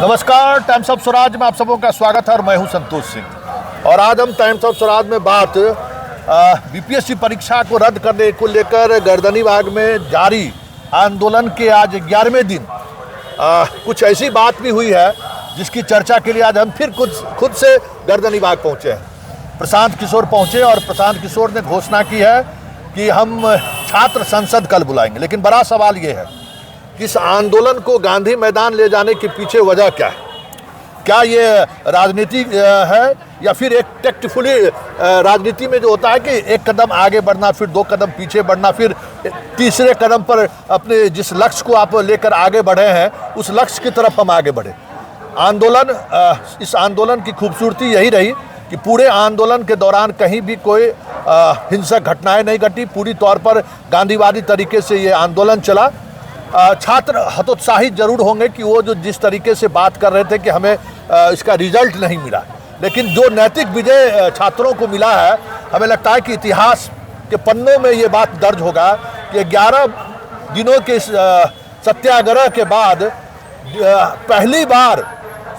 नमस्कार, times of Swaraj में आप सबों का स्वागत है और मैं हूं संतोष सिंह। और आज हम टाइम्स ऑफ स्वराज में बात बीपीएससी परीक्षा को रद्द करने को लेकर गर्दनीबाग में जारी आंदोलन के आज 11वें दिन कुछ ऐसी बात भी हुई है जिसकी चर्चा के लिए आज हम फिर खुद से गर्दनीबाग पहुंचे हैं। प्रशांत किशोर पहुंचे और प्रशांत किशोर ने घोषणा की है कि हम छात्र संसद कल बुलाएंगे। लेकिन बड़ा सवाल ये है कि इस आंदोलन को गांधी मैदान ले जाने के पीछे वजह क्या है? क्या ये राजनीति है या फिर एक टेक्टफुली राजनीति में जो होता है कि एक कदम आगे बढ़ना, फिर 2 कदम पीछे बढ़ना, फिर तीसरे कदम पर अपने जिस लक्ष्य को आप लेकर आगे बढ़े हैं उस लक्ष्य की तरफ हम आगे बढ़े। इस आंदोलन की खूबसूरती यही रही कि पूरे आंदोलन के दौरान कहीं भी कोई हिंसक घटनाएं नहीं घटी। पूरी तौर पर गांधीवादी तरीके से ये आंदोलन चला। छात्र हतोत्साहित जरूर होंगे कि वो जो जिस तरीके से बात कर रहे थे कि हमें इसका रिजल्ट नहीं मिला, लेकिन जो नैतिक विजय छात्रों को मिला है, हमें लगता है कि इतिहास के पन्नों में ये बात दर्ज होगा कि 11 दिनों के सत्याग्रह के बाद पहली बार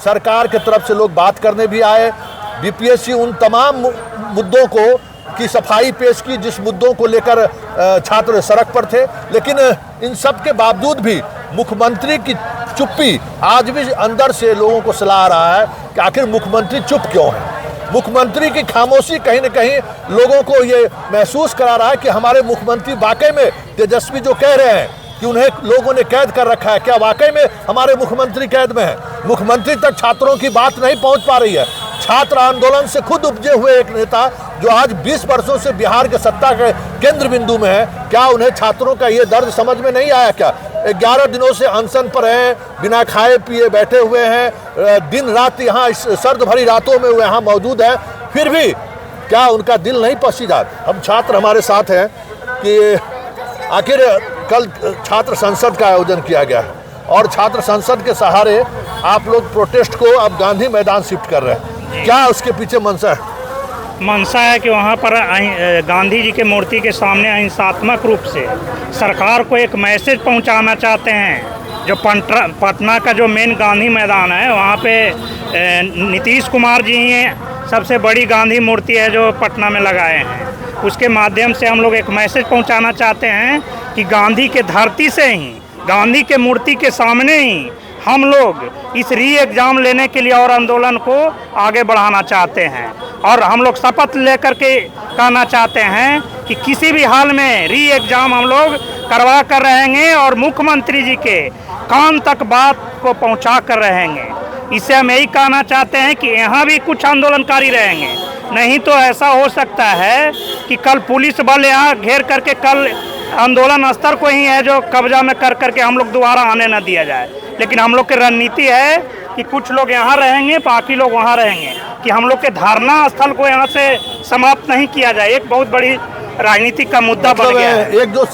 सरकार के तरफ से लोग बात करने भी आए। बीपीएससी उन तमाम मुद्दों की सफाई पेश की जिस मुद्दों को लेकर छात्र सड़क पर थे। लेकिन इन सब के बावजूद भी मुख्यमंत्री की चुप्पी आज भी अंदर से लोगों को सलाह रहा है कि आखिर मुख्यमंत्री चुप क्यों है। मुख्यमंत्री की खामोशी कहीं न कहीं लोगों को ये महसूस करा रहा है कि हमारे मुख्यमंत्री वाकई में तेजस्वी जो कह रहे हैं कि उन्हें लोगों ने कैद कर रखा है, क्या वाकई में हमारे मुख्यमंत्री कैद में है? मुख्यमंत्री तक छात्रों की बात नहीं पहुंच पा रही है। छात्र आंदोलन से खुद उपजे हुए एक नेता जो आज 20 वर्षों से बिहार के सत्ता के केंद्र बिंदु में है, क्या उन्हें छात्रों का ये दर्द समझ में नहीं आया? क्या 11 दिनों से अनशन पर हैं, बिना खाए पिए बैठे हुए हैं, दिन रात यहाँ इस सर्द भरी रातों में वो यहाँ मौजूद है, फिर भी क्या उनका दिल नहीं पसीजा? हम छात्र हमारे साथ हैं कि आखिर कल छात्र संसद का आयोजन किया गया है और छात्र संसद के सहारे आप लोग प्रोटेस्ट को अब गांधी मैदान शिफ्ट कर रहे हैं। क्या उसके पीछे मंशा है? मंशा है कि वहाँ पर गांधी जी के मूर्ति के सामने अहिंसात्मक रूप से सरकार को एक मैसेज पहुँचाना चाहते हैं। जो पटना का जो मेन गांधी मैदान है वहाँ पे नीतीश कुमार जी ही सबसे बड़ी गांधी मूर्ति है जो पटना में लगाए हैं। उसके माध्यम से हम लोग एक मैसेज पहुँचाना चाहते हैं कि गांधी के धरती से ही, गांधी के मूर्ति के सामने ही हम लोग इस री एग्ज़ाम लेने के लिए और आंदोलन को आगे बढ़ाना चाहते हैं। और हम लोग शपथ लेकर के कहना चाहते हैं कि किसी भी हाल में री एग्ज़ाम हम लोग करवा कर रहेंगे और मुख्यमंत्री जी के कान तक बात को पहुंचा कर रहेंगे। इससे हम यही कहना चाहते हैं कि यहाँ भी कुछ आंदोलनकारी रहेंगे, नहीं तो ऐसा हो सकता है कि कल पुलिस बल यहाँ घेर करके कल आंदोलन स्तर को ही है जो कब्जा में कर करके हम लोग दोबारा आने न दिया जाए। लेकिन हम लोग की रणनीति है कि कुछ लोग यहाँ रहेंगे, बाकी लोग वहाँ रहेंगे, कि हम लोग के धारणा स्थल को यहाँ से समाप्त नहीं किया जाए। एक बहुत बड़ी राजनीतिक का मुद्दा बन गया है। एक जो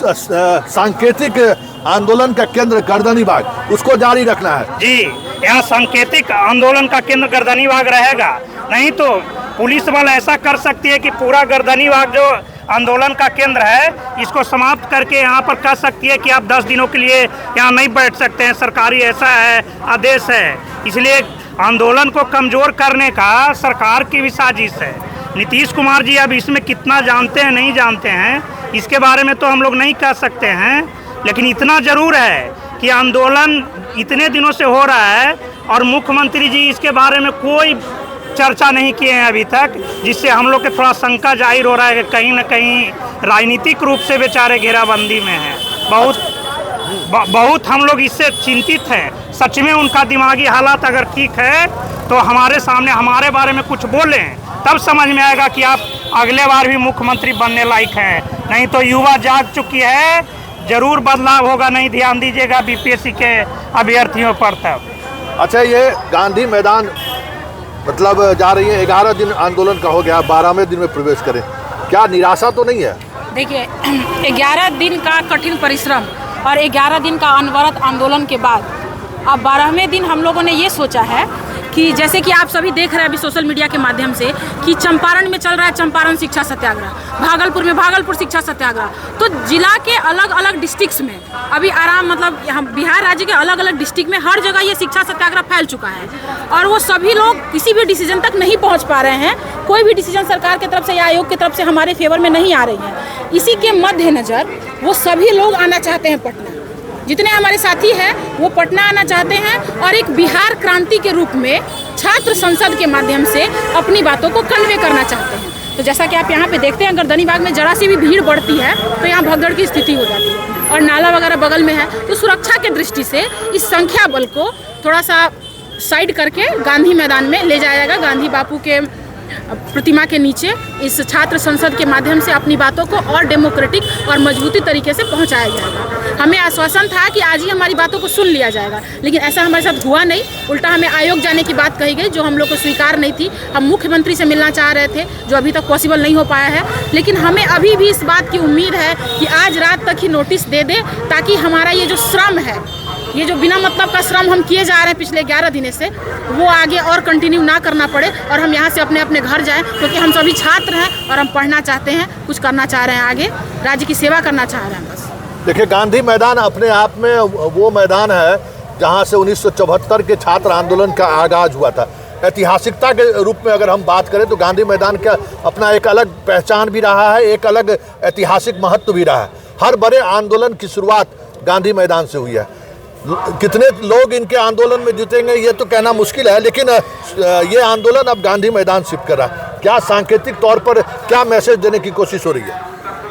सांकेतिक आंदोलन का केंद्र गर्दनीबाग, उसको जारी रखना है जी। यहाँ सांकेतिक आंदोलन का केंद्र गर्दनीबाग रहेगा, नहीं तो पुलिस बल ऐसा कर सकती है कि पूरा गर्दनीबाग जो आंदोलन का केंद्र है इसको समाप्त करके यहाँ पर कह सकती है कि आप 10 दिनों के लिए यहाँ नहीं बैठ सकते हैं, सरकारी ऐसा है आदेश है। इसलिए आंदोलन को कमज़ोर करने का सरकार की भी साजिश है। नीतीश कुमार जी अब इसमें कितना जानते हैं नहीं जानते हैं इसके बारे में तो हम लोग नहीं कह सकते हैं, लेकिन इतना ज़रूर है कि आंदोलन इतने दिनों से हो रहा है और मुख्यमंत्री जी इसके बारे में कोई चर्चा नहीं किए हैं अभी तक, जिससे हम लोग के थोड़ा शंका जाहिर हो रहा है कि कहीं ना कहीं राजनीतिक रूप से बेचारे घेराबंदी में हैं। बहुत हम लोग इससे चिंतित हैं। सच में उनका दिमागी हालात अगर ठीक है तो हमारे सामने हमारे बारे में कुछ बोलें, तब समझ में आएगा कि आप अगले बार भी मुख्यमंत्री बनने लायक हैं। नहीं तो युवा जाग चुकी है, ज़रूर बदलाव होगा। नहीं ध्यान दीजिएगा बीपीएससी के अभ्यर्थियों पर तब। अच्छा, ये गांधी मैदान मतलब जा रही है, 11 दिन आंदोलन का हो गया, 12वें दिन में प्रवेश करें, क्या निराशा तो नहीं है? देखिए 11 दिन का कठिन परिश्रम और 11 दिन का अनवरत आंदोलन के बाद अब 12वें दिन हम लोगों ने ये सोचा है कि जैसे कि आप सभी देख रहे हैं अभी सोशल मीडिया के माध्यम से कि चंपारण में चल रहा है चंपारण शिक्षा सत्याग्रह, भागलपुर में भागलपुर शिक्षा सत्याग्रह। तो जिला के अलग अलग डिस्ट्रिक्ट्स में अभी मतलब यहाँ बिहार राज्य के अलग अलग डिस्ट्रिक्ट में हर जगह ये शिक्षा सत्याग्रह फैल चुका है और वो सभी लोग किसी भी डिसीजन तक नहीं पहुँच पा रहे हैं। कोई भी डिसीजन सरकार की तरफ से या आयोग की तरफ से हमारे फेवर में नहीं आ रही है। इसी के मद्देनजर वो सभी लोग आना चाहते हैं पटना, जितने हमारे साथी हैं वो पटना आना चाहते हैं और एक बिहार क्रांति के रूप में छात्र संसद के माध्यम से अपनी बातों को कन्वे करना चाहते हैं। तो जैसा कि आप यहाँ पे देखते हैं, अगर गर्दनीबाग में जरा सी भी भीड़ बढ़ती है तो यहाँ भगदड़ की स्थिति हो जाती है और नाला वगैरह बगल में है। तो सुरक्षा के दृष्टि से इस संख्या बल को थोड़ा सा साइड करके गांधी मैदान में ले जाया जाएगा। गांधी बापू के प्रतिमा के नीचे इस छात्र संसद के माध्यम से अपनी बातों को और डेमोक्रेटिक और मजबूती तरीके से पहुंचाया जाएगा। हमें आश्वासन था कि आज ही हमारी बातों को सुन लिया जाएगा, लेकिन ऐसा हमारे साथ हुआ नहीं। उल्टा हमें आयोग जाने की बात कही गई जो हम लोग को स्वीकार नहीं थी। हम मुख्यमंत्री से मिलना चाह रहे थे जो अभी तक पॉसिबल नहीं हो पाया है, लेकिन हमें अभी भी इस बात की उम्मीद है कि आज रात तक ही नोटिस दे दे ताकि हमारा ये जो श्रम है, ये जो बिना मतलब का श्रम हम किए जा रहे हैं पिछले 11 दिनों से, वो आगे और कंटिन्यू ना करना पड़े और हम यहाँ से अपने अपने घर जाएं, क्योंकि हम सभी छात्र हैं और हम पढ़ना चाहते हैं, कुछ करना चाह रहे हैं, आगे राज्य की सेवा करना चाह रहे हैं। बस देखिए, गांधी मैदान अपने आप में वो मैदान है जहाँ से 1974 के छात्र आंदोलन का आगाज हुआ था। ऐतिहासिकता के रूप में अगर हम बात करें तो गांधी मैदान का अपना एक अलग पहचान भी रहा है, एक अलग ऐतिहासिक महत्व भी रहा है। हर बड़े आंदोलन की शुरुआत गांधी मैदान से हुई है। कितने लोग इनके आंदोलन में जुटेंगे ये तो कहना मुश्किल है, लेकिन ये आंदोलन अब गांधी मैदान शिफ्ट कर रहा है। क्या सांकेतिक तौर पर क्या मैसेज देने की कोशिश हो रही है?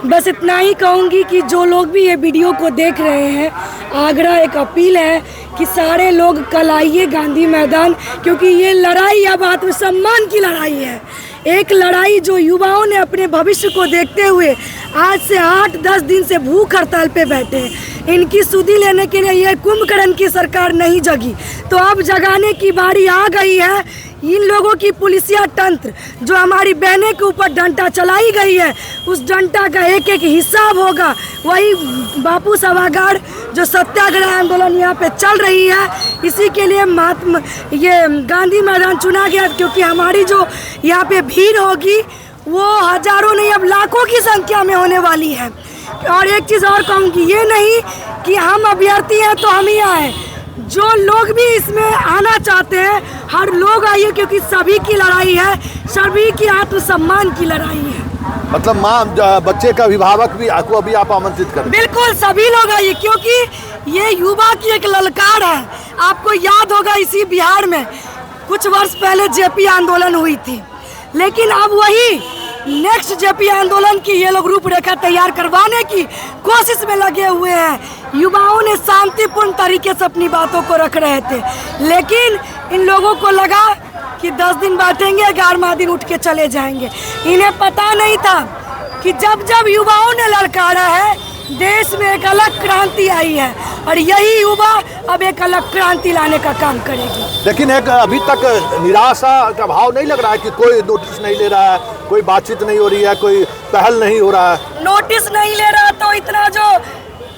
बस इतना ही कहूँगी कि जो लोग भी ये वीडियो को देख रहे हैं, आग्रह एक अपील है कि सारे लोग कल आइए गांधी मैदान, क्योंकि ये लड़ाई अब आत्मसम्मान की लड़ाई है। एक लड़ाई जो युवाओं ने अपने भविष्य को देखते हुए आज से 8-10 दिन से भूख हड़ताल पे बैठे हैं। इनकी सुधि लेने के लिए ये कुंभकर्ण की सरकार नहीं जगी, तो अब जगाने की बारी आ गई है। इन लोगों की पुलिसिया तंत्र जो हमारी बहनें के ऊपर डंडा चलाई गई है, उस डंडा का एक एक हिसाब होगा। वही बापू सभागार जो सत्याग्रह आंदोलन यहाँ पे चल रही है, इसी के लिए ये गांधी मैदान चुना गया, क्योंकि हमारी जो यहाँ पे भीड़ होगी वो हजारों नहीं अब लाखों की संख्या में होने वाली है। और एक चीज़ और कहूँगी, ये नहीं कि हम अभ्यर्थी हैं तो हम ही आए, जो लोग भी इसमें आना चाहते हैं हर लोग आइए, क्योंकि सभी की लड़ाई है, सभी की आत्मसम्मान की लड़ाई है। मतलब माँ बच्चे का अभिभावक भी आपको अभी आप आमंत्रित करें? बिल्कुल सभी लोग आइए, क्योंकि ये युवा की एक ललकार है। आपको याद होगा इसी बिहार में कुछ वर्ष पहले जेपी आंदोलन हुई थी, लेकिन अब वही नेक्स्ट जेपी आंदोलन की ये लोग रूपरेखा तैयार करवाने की कोशिश में लगे हुए हैं। युवाओं ने शांतिपूर्ण तरीके से अपनी बातों को रख रहे थे, लेकिन इन लोगों को लगा कि 10 दिन बैठेंगे, 11वां दिन उठ के चले जाएंगे। इन्हें पता नहीं था कि जब जब युवाओं ने ललकारा है, देश में एक अलग क्रांति आई है और यही युवा अब एक अलग क्रांति लाने का काम करेगी। लेकिन एक अभी तक निराशा का भाव नहीं लग रहा है कि कोई नोटिस नहीं ले रहा है, कोई बातचीत नहीं हो रही है, कोई पहल नहीं हो रहा है? नोटिस नहीं ले रहा तो इतना जो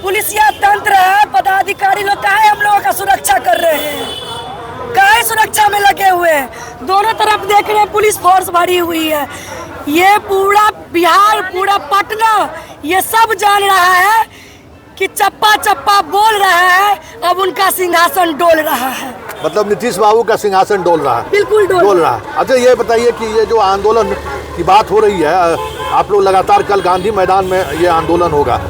पुलिसिया तंत्र है, पदाधिकारी लोग काहे हम लोगों का सुरक्षा कर रहे हैं, काहे सुरक्षा में लगे हुए हैं? दोनों तरफ देख रहे हैं पुलिस फोर्स भरी हुई है। ये पूरा बिहार, पूरा पटना, ये सब जान रहा है कि चप्पा चप्पा बोल रहा है, अब उनका सिंहासन डोल रहा है। मतलब नीतीश बाबू का सिंहासन डोल रहा है? बिल्कुल डोल रहा है। अच्छा, ये बताइए कि ये जो आंदोलन की बात हो रही है, आप लोग लगातार कल गांधी मैदान में ये आंदोलन होगा,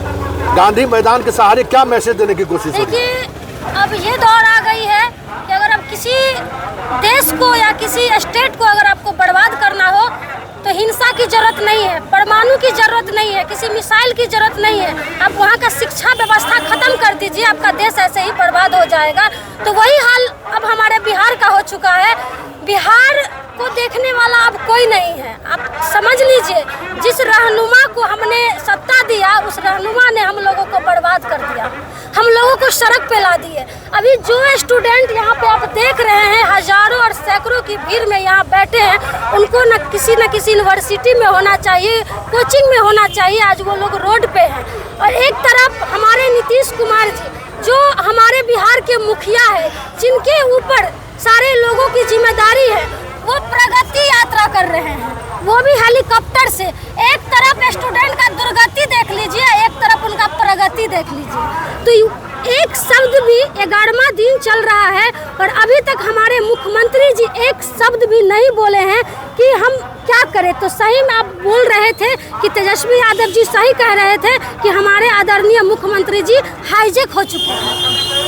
गांधी मैदान के सहारे क्या मैसेज देने की कोशिश हो रही है? देखिए, अब ये दौर आ गई है कि अगर अब किसी देश को या किसी स्टेट को अगर आपको बर्बाद करना हो तो हिंसा की जरूरत नहीं है, परमाणु की जरूरत नहीं है, किसी मिसाइल की जरूरत नहीं है। आप वहाँ का शिक्षा व्यवस्था खत्म कर दीजिए, आपका देश ऐसे ही बर्बाद हो जाएगा। तो वही हाल अब हमारे बिहार का हो चुका है। बिहार को देखने वाला अब कोई नहीं है। आप समझ लीजिए, जिस रहनुमा को हमने सत्ता दिया, उस रहनुमा ने हम लोगों को बर्बाद कर दिया, हम लोगों को सड़क पे ला दिए। अभी जो स्टूडेंट यहाँ पे आप देख रहे हैं, हजारों और सैकड़ों की भीड़ में यहाँ बैठे हैं, उनको न किसी यूनिवर्सिटी में होना चाहिए, कोचिंग में होना चाहिए, आज वो लोग रोड पे हैं। और एक तरफ हमारे नीतीश कुमार जी जो हमारे बिहार के मुखिया है, जिनके ऊपर सारे लोगों की जिम्मेदारी है वो प्रगति यात्रा कर रहे हैं, वो भी हेलीकॉप्टर से। एक तरफ स्टूडेंट का दुर्गति देख लीजिए, एक तरफ उनका प्रगति देख लीजिए। तो एक शब्द भी 11वां दिन चल रहा है और अभी तक हमारे मुख्यमंत्री जी एक शब्द भी नहीं बोले हैं कि हम क्या करें। तो सही में आप बोल रहे थे कि तेजस्वी यादव जी सही कह रहे थे कि हमारे आदरणीय मुख्यमंत्री जी हाईजैक हो चुके हैं,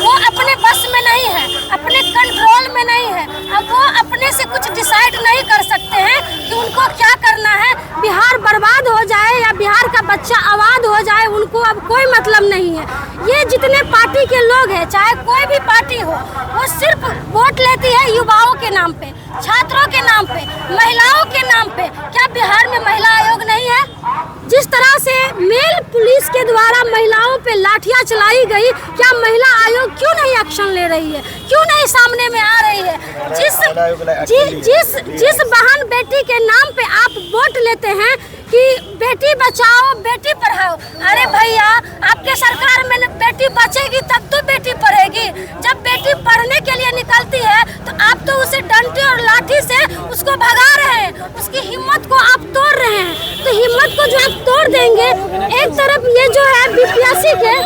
वो अपने बस में नहीं है, अपने कंट्रोल में नहीं है। अब वो अपने से कुछ डिसाइड नहीं कर सकते हैं कि उनको क्या करना है। बिहार बर्बाद हो जाए या बिहार का बच्चा आबाद हो जाए, उनको अब कोई मतलब नहीं है। ये जितने पार्टी के लोग हैं, चाहे कोई भी पार्टी हो, वो सिर्फ वोट लेती है युवाओं के नाम पे, छात्रों के नाम पे, महिलाओं के नाम पे। क्या बिहार में महिला आयोग नहीं है? जिस तरह से मेल पुलिस के द्वारा महिलाओं पे लाठियां चलाई गई, क्या महिला आयोग क्यों नहीं एक्शन ले रही है, क्यों नहीं सामने में आ रही है? जिस बहन बेटी के नाम पे आप वोट लेते हैं कि बेटी बचाओ बेटी पढ़ाओ, अरे भैया आपके सरकार में बेटी बचेगी तब तो बेटी पढ़ेगी। जब बेटी पढ़ने के लिए निकलती है तो आप तो उसे डंडे और लाठी से उसको भगा रहे हैं, उसकी हिम्मत को आप तोड़ रहे हैं। तो हिम्मत को जो आप तोड़ देंगे, एक तरफ ये जो है बीपीएससी के,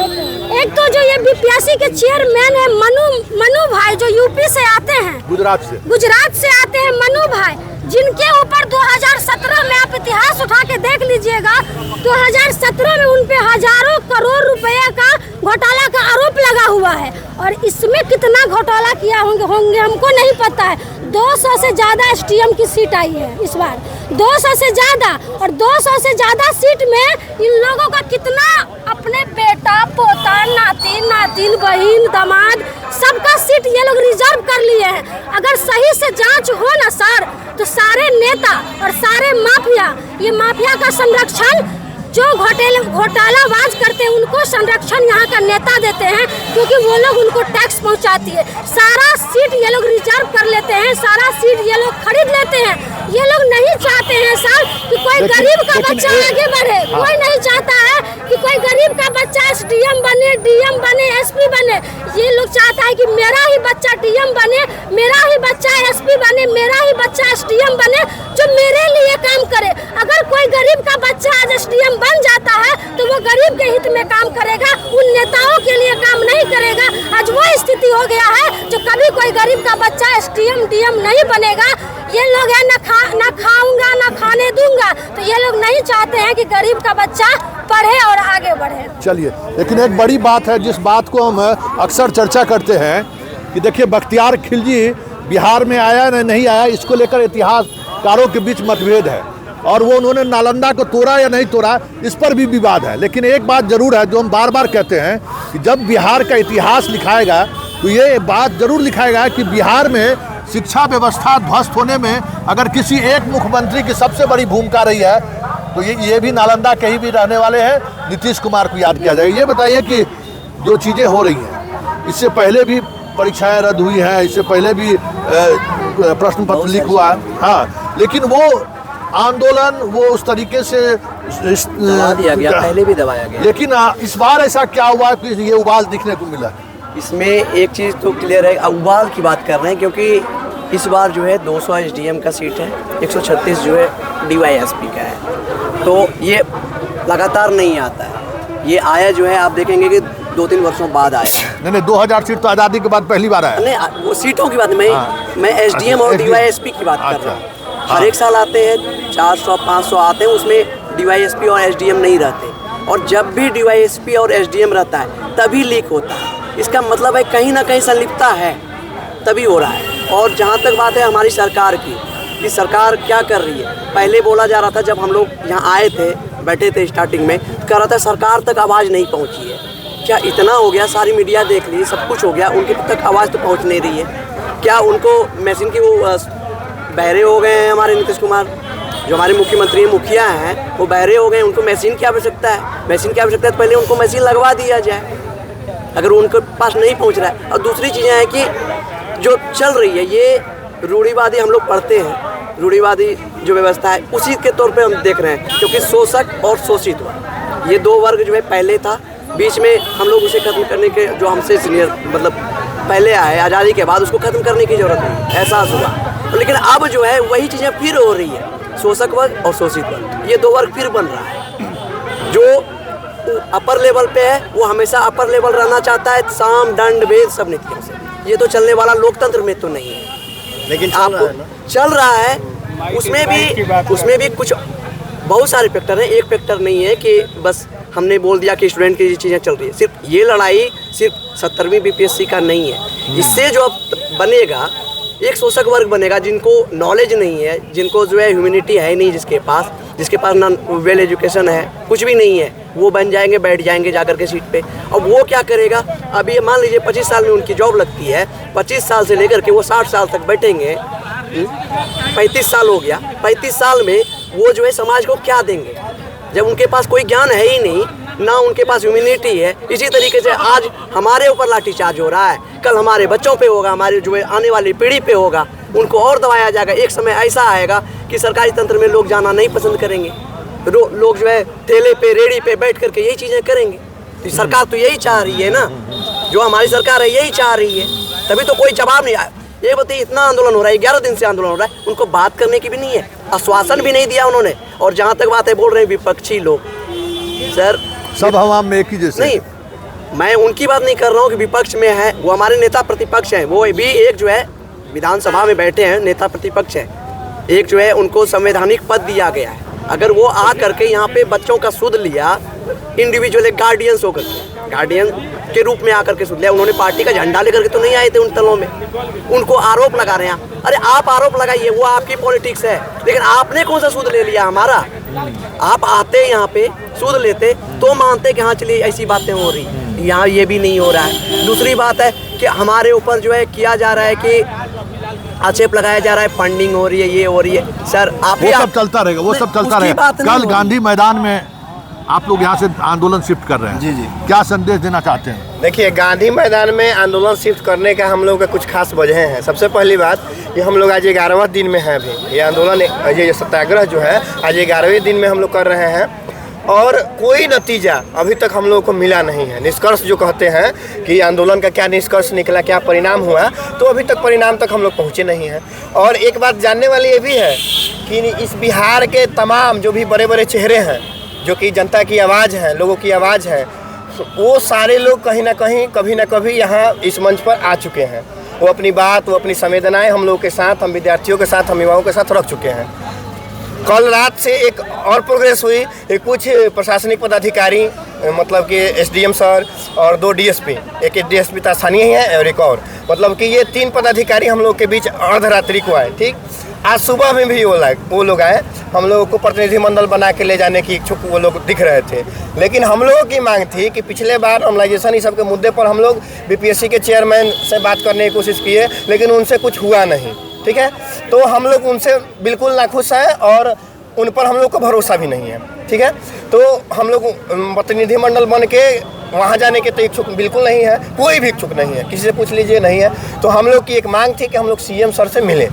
एक तो जो ये बीपीएससी के चेयरमैन है मनु भाई, जो यूपी से आते हैं, गुजरात से आते हैं मनु भाई, जिनके ऊपर 2017 में आप इतिहास उठा के देख लीजिएगा, 2017 में उन पे हजारों करोड़ रुपए का घोटाला का आरोप लगा हुआ है। और इसमें कितना घोटाला किया होंगे हमको नहीं पता है। 200 से ज़्यादा एसटीएम की सीट आई है इस बार, 200 से ज़्यादा। और 200 से ज़्यादा सीट में इन लोगों का कितना अपने बेटा पोता नातिन बहन दामाद सबका सीट ये लोग रिजर्व कर लिए हैं। अगर सही से जांच हो ना सर, तो सारे नेता और सारे माफिया, ये माफिया का संरक्षण जो घोटालाबाज करते हैं उनको संरक्षण यहाँ का नेता देते हैं, क्योंकि वो लोग उनको टैक्स पहुँचाती है। सारा सीट ये लोग रिजर्व कर लेते हैं, सारा सीट ये लोग खरीद लेते हैं। ये लोग नहीं चाहते हैं सर कि कोई गरीब का बच्चा आगे बढ़े। कोई नहीं चाहता है कि कोई गरीब का बच्चा एसडीएम बने, डीएम बने, एसपी बने। ये लोग चाहता है कि मेरा ही बच्चा डीएम बने, मेरा ही बच्चा एसपी बने, मेरा ही बच्चा एसडीएम बने, जो मेरे लिए काम करे। अगर कोई गरीब का बच्चा आज एसडीएम बन जाता है तो वो गरीब के हित में काम करेगा, उन नेताओं के लिए काम नहीं करेगा। आज वो स्थिति हो गया है जो कभी कोई गरीब का बच्चा एसडीएम डीएम नहीं बनेगा। ये लोग है ना खाऊंगा ना खाने दूंगा, तो ये लोग नहीं चाहते हैं कि गरीब का बच्चा पढ़े और आगे बढ़े। चलिए, लेकिन एक बड़ी बात है जिस बात को हम अक्सर चर्चा करते हैं कि देखिए बख्तियार खिलजी बिहार में आया ना नहीं आया, इसको लेकर इतिहासकारों के बीच मतभेद है और वो उन्होंने नालंदा को तोड़ा या नहीं तोड़ा इस पर भी विवाद है। लेकिन एक बात जरूर है जो हम बार बार कहते हैं कि जब बिहार का इतिहास लिखाएगा तो ये बात जरूर लिखाएगा कि बिहार में शिक्षा व्यवस्था ध्वस्त होने में अगर किसी एक मुख्यमंत्री की सबसे बड़ी भूमिका रही है तो ये भी नालंदा के ही भी रहने वाले हैं, नीतीश कुमार को याद किया जाएगा। ये बताइए कि जो चीज़ें हो रही हैं, इससे पहले भी परीक्षाएं रद्द हुई हैं, इससे पहले भी प्रश्न पत्र लीक हुआ है, हाँ, लेकिन वो आंदोलन वो उस तरीके से दबा दिया गया, पहले भी दबाया गया। लेकिन इस बार ऐसा क्या हुआ कि ये उबाल दिखने को मिला? इसमें एक चीज़ तो क्लियर है, उबाल की बात कर रहे हैं, क्योंकि इस बार जो है 200 एसडीएम का सीट है, 136 जो है डीवाईएसपी का है। तो ये लगातार नहीं आता है, ये आया जो है आप देखेंगे कि 2-3 वर्षों बाद आया। नहीं 2000 सीट तो आज़ादी के बाद पहली बार आया। नहीं, वो सीटों की बात मैं एसडीएम और डीवाईएसपी की बात कर रहा हूँ। हर एक साल आते हैं 400-500 आते हैं, उसमें डीवाईएसपी और एसडीएम नहीं रहते। और जब भी डीवाईएसपी और एसडीएम रहता है तभी लीक होता है। इसका मतलब है कहीं ना कहीं संलिप्तता है, तभी हो रहा है। और जहाँ तक बात है हमारी सरकार की, कि सरकार क्या कर रही है, पहले बोला जा रहा था जब हम लोग यहाँ आए थे, बैठे थे स्टार्टिंग में, कह रहा था सरकार तक आवाज़ नहीं पहुँची है। क्या इतना हो गया, सारी मीडिया देख ली, सब कुछ हो गया, उनके तक आवाज़ तो पहुँच नहीं रही है? क्या उनको मशीन की वो बहरे हो गए हैं? हमारे नीतीश कुमार जो हमारे मुख्यमंत्री मुखिया हैं वो बहरे हो गए, उनको मशीन की आवश्यकता है। मशीन की आवश्यकता है तो पहले उनको मशीन लगवा दिया जाए, अगर उनके पास नहीं पहुंच रहा है। और दूसरी चीज़ें हैं कि जो चल रही है ये रूढ़िवादी, हम लोग पढ़ते हैं, रूढ़िवादी जो व्यवस्था है उसी के तौर पे हम देख रहे हैं, क्योंकि शोषक और शोषित वर्ग, ये दो वर्ग जो है पहले था, बीच में हम लोग उसे खत्म करने के, जो हमसे सीनियर मतलब पहले आए आज़ादी के बाद, उसको खत्म करने की ज़रूरत है, एहसास हुआ। लेकिन अब जो है वही चीज़ें फिर हो रही है, शोषक वर्ग और शोषित वर्ग, ये दो वर्ग फिर बन रहा है। जो अपर लेवल पे है वो हमेशा अपर लेवल रहना चाहता है, साम दंड भेद सब नीतियों से। ये तो चलने वाला लोकतंत्र में तो नहीं है, लेकिन आपको चल रहा है। उसमें भी कुछ बहुत सारे फैक्टर हैं, एक फैक्टर नहीं है कि बस हमने बोल दिया कि स्टूडेंट की चीज़ें चल रही है। सिर्फ ये लड़ाई सिर्फ 70वीं बीपीएससी का नहीं है। इससे जो बनेगा एक शोषक वर्ग बनेगा, जिनको नॉलेज नहीं है, जिनको जो है ह्यूमैनिटी है नहीं, जिसके पास ना वेल एजुकेशन है, कुछ भी नहीं है, वो बन जाएंगे, बैठ जाएंगे जाकर के सीट पे। अब वो क्या करेगा, अब ये मान लीजिए 25 साल में उनकी जॉब लगती है, 25 साल से लेकर के वो 60 साल तक बैठेंगे, 35 साल हो गया, 35 साल में वो जो है समाज को क्या देंगे, जब उनके पास कोई ज्ञान है ही नहीं, ना उनके पास ह्यूमैनिटी है। इसी तरीके से आज हमारे ऊपर लाठीचार्ज हो रहा है, कल हमारे बच्चों पे होगा, हमारे जो है आने वाली पीढ़ी पे होगा, उनको और दबाया जाएगा। एक समय ऐसा आएगा कि सरकारी तंत्र में लोग जाना नहीं पसंद करेंगे, लोग जो है ठेले पे रेड़ी पे बैठ करके यही चीज़ें करेंगे। तो सरकार तो यही चाह रही है ना, जो हमारी सरकार है यही चाह रही है, तभी तो कोई जवाब नहीं आया। ये बताइए, इतना आंदोलन हो रहा है, 11 दिन से आंदोलन हो रहा है, उनको बात करने की भी नहीं है, आश्वासन भी नहीं दिया उन्होंने। और जहाँ तक बात है, बोल रहे हैं विपक्षी लोग, सर सब हवाम में एक ही जैसे नहीं, मैं उनकी बात नहीं कर रहा हूँ कि विपक्ष में है, वो हमारे नेता प्रतिपक्ष हैं, वो भी एक जो है विधानसभा में बैठे हैं, नेता प्रतिपक्ष है, एक जो है उनको संवैधानिक पद दिया गया है। अगर वो आ करके यहाँ पे बच्चों का सुध लिया, इंडिविजुअल गार्डियंस होकर गार्डियन के रूप में आकर के सुध लिया, उन्होंने पार्टी का झंडा लेकर के तो नहीं आए थे उन तलों में। उनको आरोप लगा रहे हैं, अरे आप आरोप लगाइए, वो आपकी पॉलिटिक्स है, लेकिन आपने कौन सा सुध ले लिया हमारा? आप आते यहाँ पे सुध लेते तो मानते कि हाँ चलिए ऐसी बातें हो रही, यहाँ ये भी नहीं हो रहा है। दूसरी बात है कि हमारे ऊपर जो है किया जा रहा है कि आक्षेप लगाया जा रहा है, फंडिंग हो रही है, ये हो रही है। सर आप वो सब चलता रहेगा, वो सब चलता रहेगा। कल गांधी मैदान में आप लोग यहाँ से आंदोलन शिफ्ट कर रहे हैं, जी, क्या संदेश देना चाहते हैं? देखिए, गांधी मैदान में आंदोलन शिफ्ट करने का हम लोग का कुछ खास वजह है। सबसे पहली बात, ये हम लोग आज 11वां दिन में हैं अभी। ये आंदोलन, ये सत्याग्रह जो है आज 11वें दिन में हम लोग कर रहे हैं, और कोई नतीजा अभी तक हम लोगों को मिला नहीं है। निष्कर्ष जो कहते हैं कि आंदोलन का क्या निष्कर्ष निकला, क्या परिणाम हुआ, तो अभी तक परिणाम तक हम लोग पहुँचे नहीं हैं। और एक बात जानने वाली ये भी है कि इस बिहार के तमाम जो भी बड़े बड़े चेहरे हैं, जो कि जनता की आवाज़ है, लोगों की आवाज़ है, वो सारे लोग कहीं ना कहीं कभी ना कभी यहाँ इस मंच पर आ चुके हैं। वो अपनी बात, वो अपनी संवेदनाएं हम लोगों के साथ, हम विद्यार्थियों के साथ, हम युवाओं के साथ रख चुके हैं। कल रात से एक और प्रोग्रेस हुई, कुछ प्रशासनिक पदाधिकारी, मतलब कि एसडीएम सर और 2 डीएसपी, एक डीएसपी था स्थानीय ही है और एक और, मतलब कि ये 3 पदाधिकारी हम लोग के बीच अर्धरात्रि को आए। ठीक, आज सुबह में भी वो लोग आए, हम लोगों को प्रतिनिधिमंडल बना के ले जाने की इच्छुक वो लोग दिख रहे थे। लेकिन हम लोगों की मांग थी कि पिछले बार नॉर्मलाइजेशन, इस सब के मुद्दे पर हम लोग बीपीएससी के चेयरमैन से बात करने की कोशिश किए, लेकिन उनसे कुछ हुआ नहीं। ठीक है, तो हम लोग उनसे बिल्कुल नाखुश हैं और उन पर हम लोग को भरोसा भी नहीं है। ठीक है, तो हम लोग प्रतिनिधिमंडल बन के वहाँ जाने के तो इच्छुक बिल्कुल नहीं है, कोई भी इच्छुक नहीं है, किसी से पूछ लीजिए नहीं है। तो हम लोग की एक मांग थी कि हम लोग सीएम सर से मिले,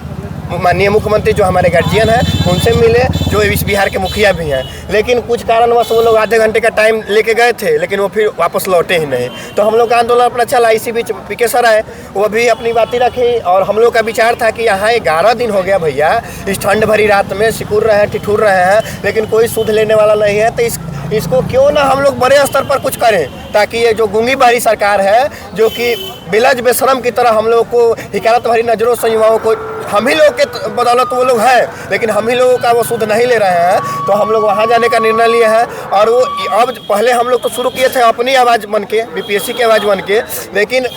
माननीय मुख्यमंत्री जो हमारे गार्जियन हैं उनसे मिले, जो इस बिहार के मुखिया भी हैं। लेकिन कुछ कारणवश वो लोग आधे घंटे का टाइम लेके गए थे, लेकिन वो फिर वापस लौटे ही नहीं। तो हम लोग का आंदोलन अपना चला। इसी बीच पीके सर आए, वो भी अपनी बातें रखी, और हम लोग का विचार था कि यहाँ 11 दिन हो गया भैया, इस ठंड भरी रात में सिकुड़ रहे हैं, ठिठुर रहे हैं, लेकिन कोई सुध लेने वाला नहीं है। तो इसको क्यों ना हम लोग बड़े स्तर पर कुछ करें, ताकि ये जो गूंगी बारी सरकार है, जो कि बिलज बेशरम की तरह हम लोग को हिकारत भरी नजरों से युवाओं को, हम ही लोग के बदौलत वो लोग हैं, लेकिन हम ही लोगों का वो सुध नहीं ले रहे हैं। तो हम लोग वहाँ जाने का निर्णय लिए हैं। और वो अब पहले हम लोग तो शुरू किए थे अपनी आवाज़ बन के, बीपीएससी की आवाज़ बन के, लेकिन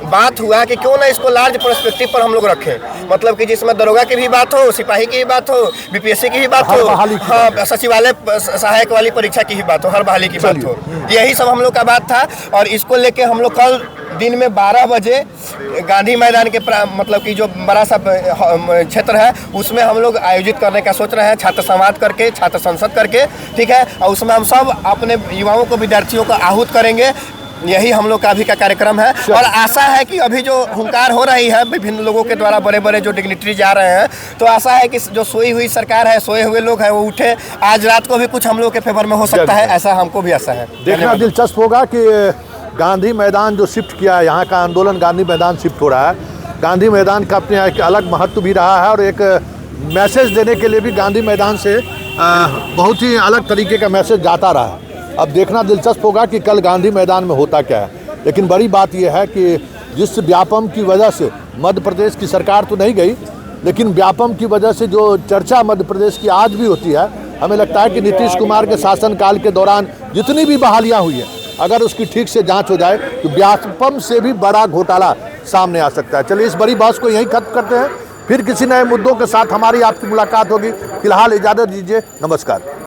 बात हुआ कि क्यों ना इसको लार्ज पर्सपेक्टिव पर हम लोग रखें, मतलब कि जिसमें दरोगा की भी बात हो, सिपाही की भी बात हो, बीपीएससी की भी बात हो, हाँ, सचिवालय सहायक वाली परीक्षा की भी बात हो, हर बहाली की बात हो। यही सब हम लोग का बात था। और इसको लेके हम लोग कल दिन में 12 बजे गांधी मैदान के मतलब कि जो बड़ा सा क्षेत्र है उसमें हम लोग आयोजित करने का सोच रहे हैं, छात्र संवाद करके, छात्र संसद करके। ठीक है, और उसमें हम सब अपने युवाओं को, विद्यार्थियों को आहूत करेंगे। यही हम लोग का अभी का कार्यक्रम है। और आशा है कि अभी जो हुंकार हो रही है विभिन्न लोगों के द्वारा, बड़े बड़े जो डिग्निटरी जा रहे हैं, तो आशा है कि जो सोई हुई सरकार है, सोए हुए लोग हैं, वो उठे। आज रात को भी कुछ हम लोग के फेवर में हो सकता है, ऐसा हमको भी आशा है। देखना दिलचस्प होगा कि गांधी मैदान जो शिफ्ट किया है, यहाँ का आंदोलन गांधी मैदान शिफ्ट हो रहा है, गांधी मैदान का अपने एक अलग महत्व भी रहा है और एक मैसेज देने के लिए भी गांधी मैदान से बहुत ही अलग तरीके का मैसेज जाता रहा है। अब देखना दिलचस्प होगा कि कल गांधी मैदान में होता क्या है। लेकिन बड़ी बात यह है कि जिस व्यापम की वजह से मध्य प्रदेश की सरकार तो नहीं गई, लेकिन व्यापम की वजह से जो चर्चा मध्य प्रदेश की आज भी होती है, हमें लगता है कि नीतीश कुमार के शासनकाल के दौरान जितनी भी बहालियाँ हुई हैं, अगर उसकी ठीक से जांच हो जाए तो व्यापम से भी बड़ा घोटाला सामने आ सकता है। चलिए इस बड़ी बहस को यहीं खत्म करते हैं, फिर किसी नए मुद्दों के साथ हमारी आपकी मुलाकात होगी। फिलहाल इजाज़त दीजिए, नमस्कार।